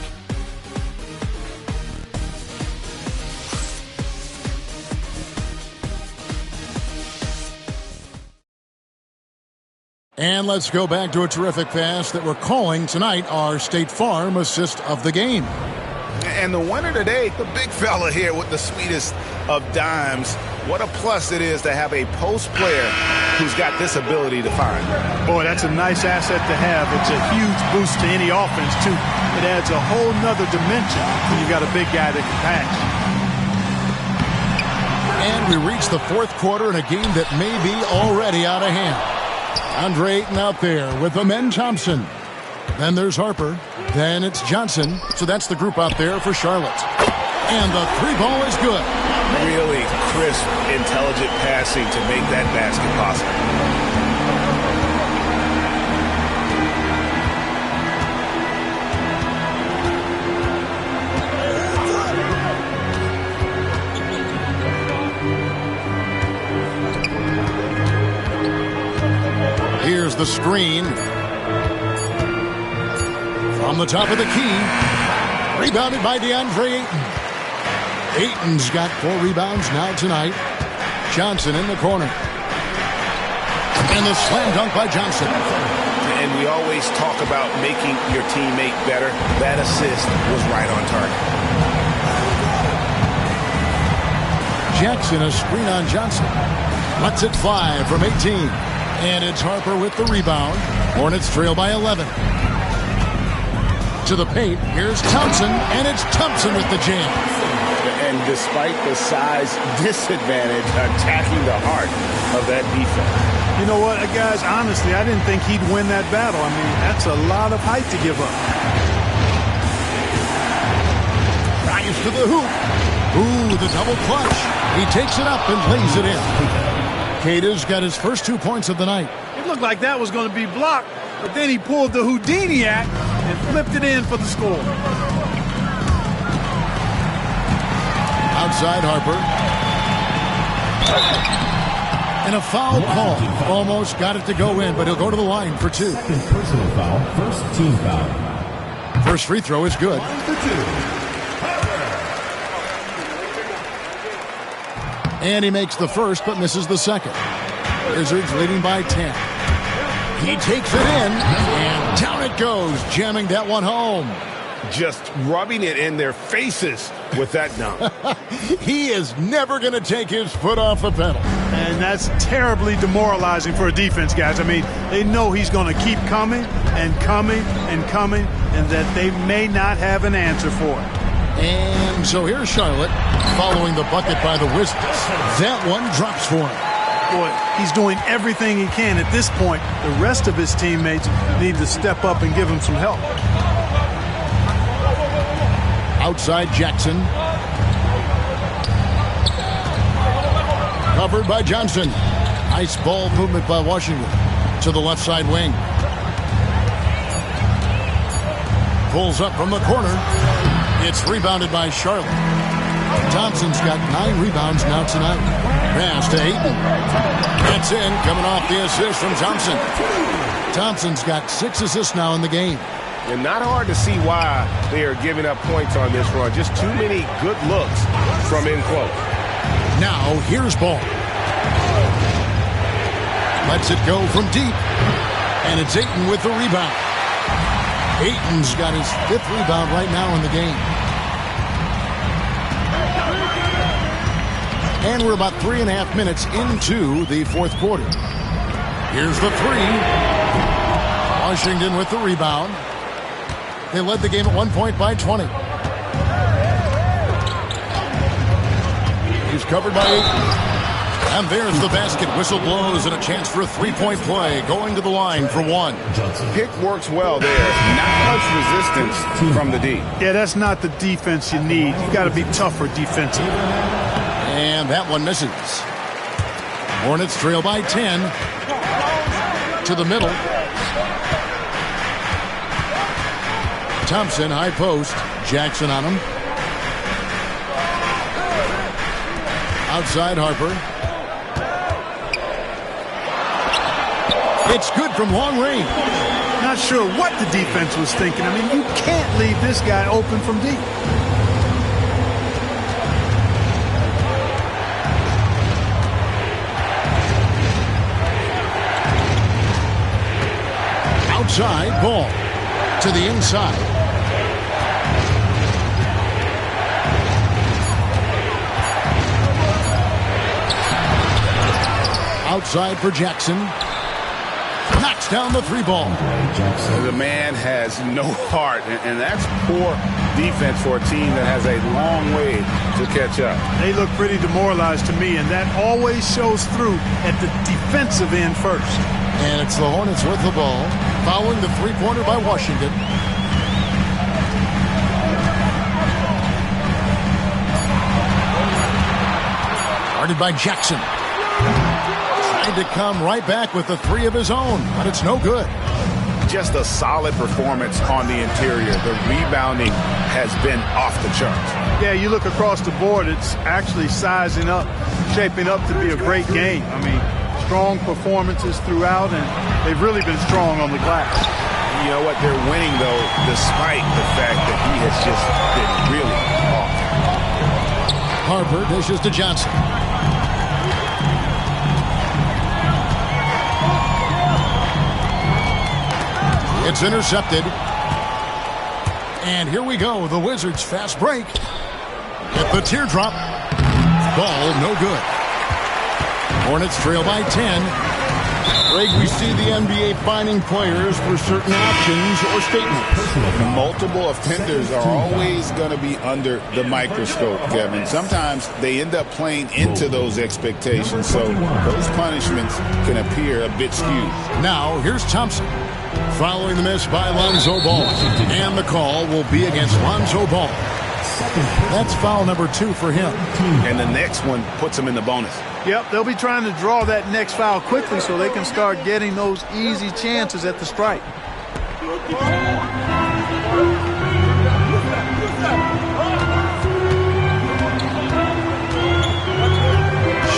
And let's go back to a terrific pass that we're calling tonight our State Farm assist of the game. And the winner today, the big fella here with the sweetest of dimes. What a plus it is to have a post player who's got this ability to find. Boy, that's a nice asset to have. It's a huge boost to any offense, too. It adds a whole nother dimension when you've got a big guy that can pass. And we reach the fourth quarter in a game that may be already out of hand. Andre Ayton out there with Amen Thompson. Then there's Harper. Then it's Johnson. So that's the group out there for Charlotte. And the 3-ball is good. Really crisp, intelligent passing to make that basket possible. Here's the screen. From the top of the key. Rebounded by DeAndre Ayton. Ayton's got 4 rebounds now tonight. Johnson in the corner. And the slam dunk by Johnson. And we always talk about making your teammate better. That assist was right on target. Jackson, a screen on Johnson. Lets it fly from 18. And it's Harper with the rebound. Hornets trail by 11. To the paint, here's Thompson, and it's Thompson with the jam. And despite the size disadvantage, attacking the heart of that defense. You know what, guys, honestly, I didn't think he'd win that battle. I mean, that's a lot of height to give up. Drives to the hoop. Ooh, the double clutch. He takes it up and lays it in. Keita's got his first 2 points of the night. It looked like that was going to be blocked, but then he pulled the Houdini act and flipped it in for the score. Outside Harper. And a foul call. Almost got it to go in, but he'll go to the line for 2. Second personal foul, first team foul. First free throw is good. And he makes the first but misses the second. Wizards leading by 10. He takes it in, and down it goes, jamming that one home. Just rubbing it in their faces with that dunk. He is never going to take his foot off the pedal. And that's terribly demoralizing for a defense, guys. I mean, they know he's going to keep coming and coming and coming, and that they may not have an answer for it. And so here's Charlotte following the bucket by the Wizards. That one drops for him. Boy, he's doing everything he can at this point. The rest of his teammates need to step up and give him some help. Outside Jackson. Covered by Johnson. Nice ball movement by Washington to the left side wing. Pulls up from the corner. It's rebounded by Charlotte. Thompson's got 9 rebounds now tonight. Pass to Ayton. That's in, coming off the assist from Thompson. Thompson's got 6 assists now in the game. And not hard to see why they are giving up points on this run. Just too many good looks from in close. Now, here's Ball. Lets it go from deep. And it's Ayton with the rebound. Ayton's got his 5th rebound right now in the game. And we're about 3.5 minutes into the 4th quarter. Here's the 3. Washington with the rebound. They led the game at 1 point by 20. He's covered by Ayton. And there's the basket. Whistle blows and a chance for a 3-point play. Going to the line for 1. Pick works well there. Not much resistance from the D. Yeah, that's not the defense you need. You got to be tougher defensively. And that one misses. Hornets trail by 10. To the middle. Thompson, high post. Jackson on him. Outside Harper. It's good from long range. Not sure what the defense was thinking. I mean, you can't leave this guy open from deep. Outside, Ball to the inside. Outside for Jackson. Knocks down the 3-ball. The man has no heart, and that's poor defense for a team that has a long way to catch up. They look pretty demoralized to me, and that always shows through at the defensive end first. And it's the Hornets with the ball, following the 3-pointer by Washington. Guarded by Jackson. To come right back with the 3 of his own, but it's no good. Just a solid performance on the interior. The rebounding has been off the charts. Yeah, you look across the board, it's actually sizing up, shaping up to be a great game. I mean, strong performances throughout, and they've really been strong on the glass. You know what? They're winning, though, despite the fact that he has just been really off. Harper dishes to Johnson. It's intercepted. And here we go. The Wizards fast break. At the teardrop. Ball no good. Hornets trail by 10. Greg, we see the NBA fining players for certain actions or statements. Multiple offenders are always going to be under the microscope, Kevin. Sometimes they end up playing into those expectations, so those punishments can appear a bit skewed. Now, here's Thompson. Following the miss by Lonzo Ball. And the call will be against Lonzo Ball. That's foul number 2 for him. And the next one puts him in the bonus. Yep, they'll be trying to draw that next foul quickly so they can start getting those easy chances at the stripe.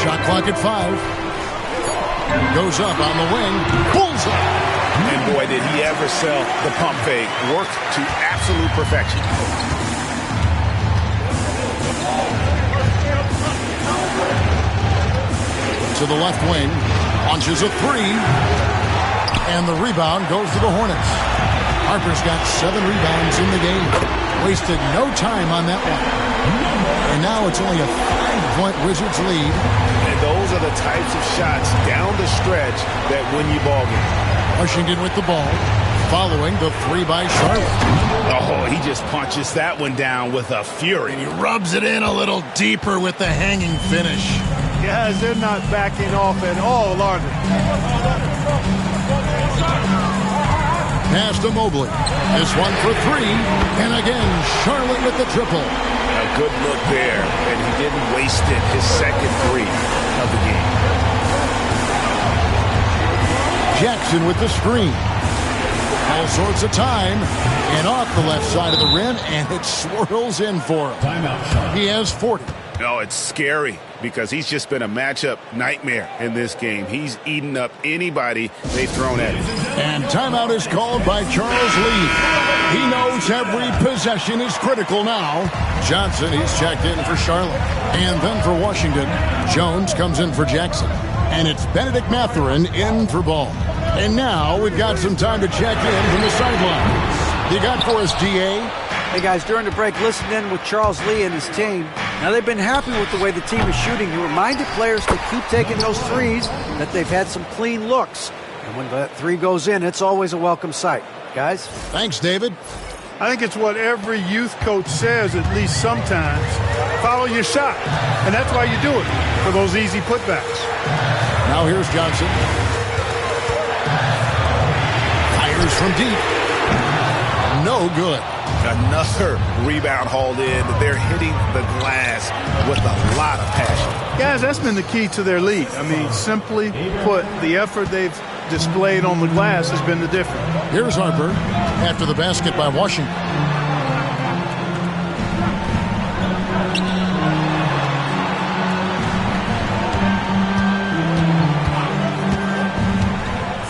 Shot clock at 5. Goes up on the wing. Pulls up. And boy, did he ever sell the pump fake. Worked to absolute perfection. to the left wing. Launches a three. And the rebound goes to the Hornets. Harper's got 7 rebounds in the game. Wasted no time on that one. And now it's only a 5-point Wizards lead. And those are the types of shots down the stretch that win you ball games. Washington with the ball, following the 3 by Charlotte. Oh, he just punches that one down with a fury. And he rubs it in a little deeper with the hanging finish. Guys, they're not backing off at all, are they? Pass to Mobley. This one for 3. And again, Charlotte with the triple. A good look there, and he didn't waste it. His second 3 of the game. Jackson with the screen. All sorts of time. And off the left side of the rim, and it swirls in for him. Timeout shot. He has 40. No, it's scary because he's just been a matchup nightmare in this game. He's eaten up anybody they've thrown at him. And timeout is called by Charles Lee. He knows every possession is critical now. Johnson, he's checked in for Charlotte. And then for Washington, Jones comes in for Jackson. And it's Benedict Mathurin in for Ball. And now we've got some time to check in from the sidelines. You got for us, DA? Hey guys, during the break, listen in with Charles Lee and his team. Now they've been happy with the way the team is shooting. He reminded players to keep taking those threes, that they've had some clean looks. And when that 3 goes in, it's always a welcome sight. Guys? Thanks, David. I think it's what every youth coach says, at least sometimes. Follow your shot. And that's why you do it, for those easy putbacks. Now here's Johnson. Fires from deep. No good. Another rebound hauled in. They're hitting the glass with a lot of passion. Guys, that's been the key to their lead. I mean, simply put, the effort they've displayed on the glass has been the difference. Here's Harper after the basket by Washington.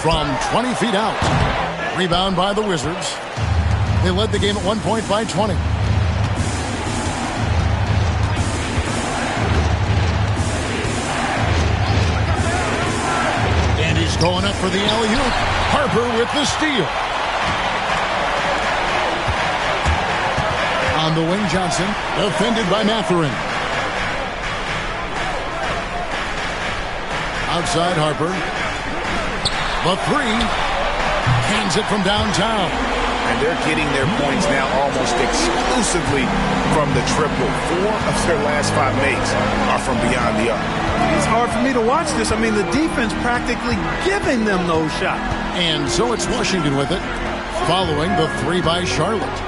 From 20 feet out. Rebound by the Wizards. They led the game at one point by 20. And he's going up for the alley-oop. Harper with the steal. On the wing, Johnson, defended by Mathurin. Outside Harper. The 3. Hands it from downtown. And they're getting their points now almost exclusively from the triple. 4 of their last 5 makes are from beyond the arc. It's hard for me to watch this. I mean, the defense practically giving them those shots. And so it's Washington with it, following the 3 by Charlotte.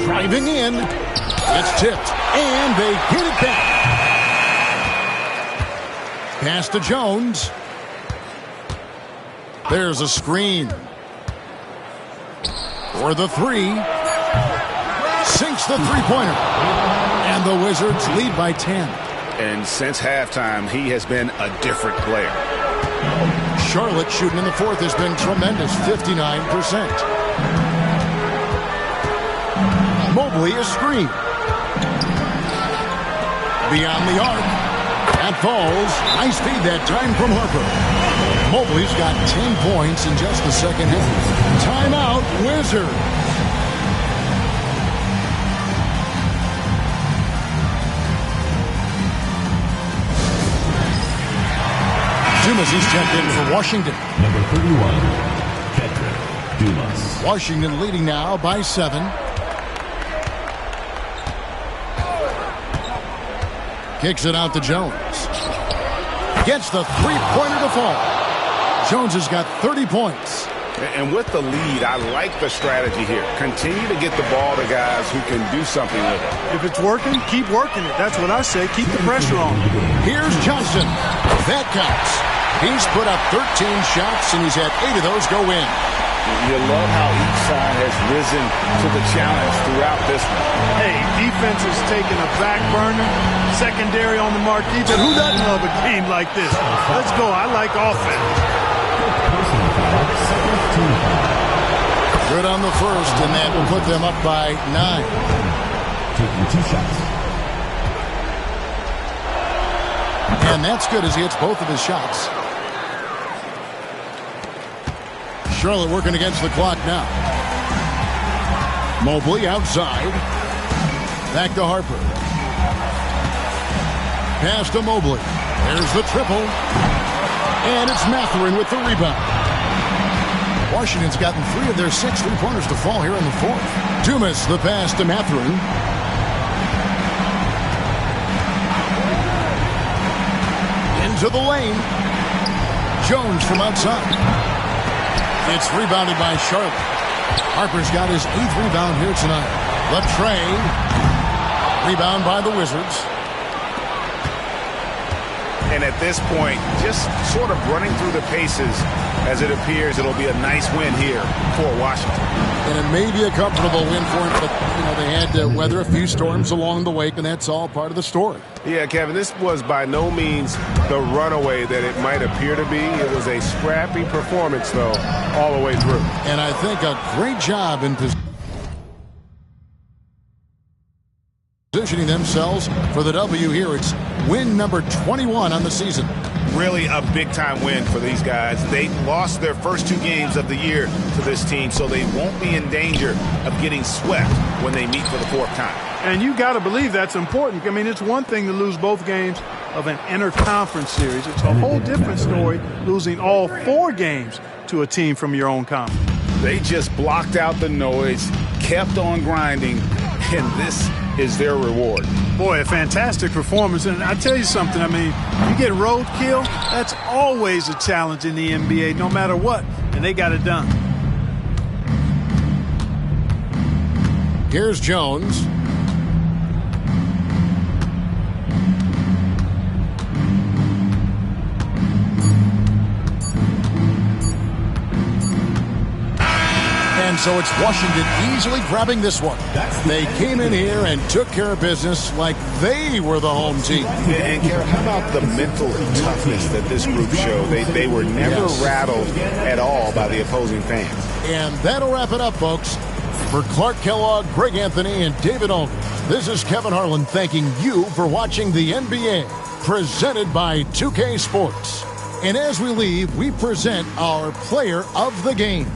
Driving in. It's tipped. And they get it back. Pass to Jones. There's a screen. For the 3. Sinks the three-pointer. And the Wizards lead by 10. And since halftime, he has been a different player. Charlotte shooting in the 4th has been tremendous, 59%. Mobley a screen. Beyond the arc. That falls. Nice feed that time from Harper. Mobley's got 10 points in just the second half. Timeout, Wizards. Dumas is checked in for Washington. Number 31, Kendrick Dumas. Washington leading now by 7. Kicks it out to Jones. Gets the three-pointer to fall. Jones has got 30 points. And with the lead, I like the strategy here. Continue to get the ball to guys who can do something with it. If it's working, keep working it. That's what I say. Keep the pressure on. Here's Johnson. That counts. He's put up 13 shots, and he's had 8 of those go in. You love how each side has risen to the challenge throughout this one. Hey, defense is taking a back burner, secondary on the marquee, but who doesn't love a game like this? Let's go. I like offense. Good on the first, and that will put them up by 9. taking 2 shots. And that's good as he hits both of his shots. Charlotte working against the clock now. Mobley outside. Back to Harper. Pass to Mobley. There's the triple. And it's Mathurin with the rebound. Washington's gotten 3 of their 6 3-pointers to fall here in the 4th. Dumas the pass to Mathurin. Into the lane. Jones from outside. It's rebounded by Charlotte. Harper's got his 8th rebound here tonight. Latrey. Rebound by the Wizards. And at this point, just sort of running through the paces as it appears it'll be a nice win here for Washington. And it may be a comfortable win for them, but they had to weather a few storms along the way, and that's all part of the story. Yeah, Kevin, this was by no means the runaway that it might appear to be. It was a scrappy performance, though, all the way through. And I think a great job in positioning themselves for the W here. It's win number 21 on the season. Really a big-time win for these guys. They lost their first 2 games of the year to this team, so they won't be in danger of getting swept when they meet for the 4th time. And you got to believe that's important. I mean, it's one thing to lose both games of an inter-conference series. It's a whole different story losing all 4 games to a team from your own conference. They just blocked out the noise, kept on grinding, and this is their reward. Boy, a fantastic performance. And I tell you something, I mean, you get roadkill, that's always a challenge in the NBA, no matter what. And they got it done. Here's Jones. And so it's Washington easily grabbing this one. They came in here and took care of business like they were the home team. And, Garrett, how about the mental toughness that this group showed? They were never rattled at all by the opposing fans. And that'll wrap it up, folks. For Clark Kellogg, Greg Anthony, and David Aldridge, this is Kevin Harlan thanking you for watching the NBA, presented by 2K Sports. And as we leave, we present our player of the game.